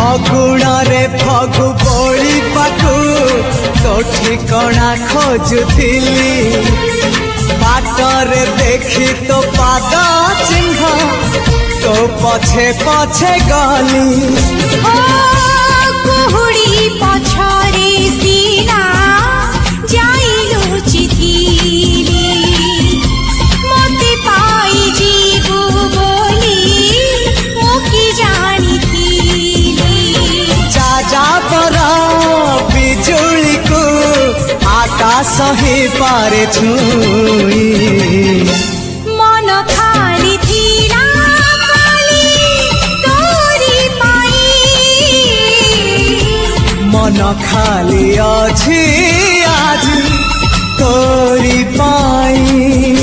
ଫଗୁଣରେ ଫଗୁ ବୋଳିବାକୁ ତୋ ଠିକଣା ଖୋଜୁଥିଲି ବାଟରେ ଦେଖି ତୋ ପାଦ ଚିହ୍ନ ତୋ ପଛେ ପଛେ ଗଲି କୁହୁଡ଼ି ପଛରେ ସିନା ଯାଇ ଲୁଚିଥିଲି ମୋତେ ପାଇଯିବୁ ବୋଲି ମୁଁ କି ଜାଣିଥିଲି ଯାଯାବର ବିଜୁଳିକୁ ଆକାଶ ହିଁ ପାରେ ଛୁଇଁ ମନ ଖାଲି ଥିଲା ଖାଲି ତୋରି ପାଇଁ ମନ ଖାଲି ଅଛି ଆଜି ତୋରି ପାଇଁ।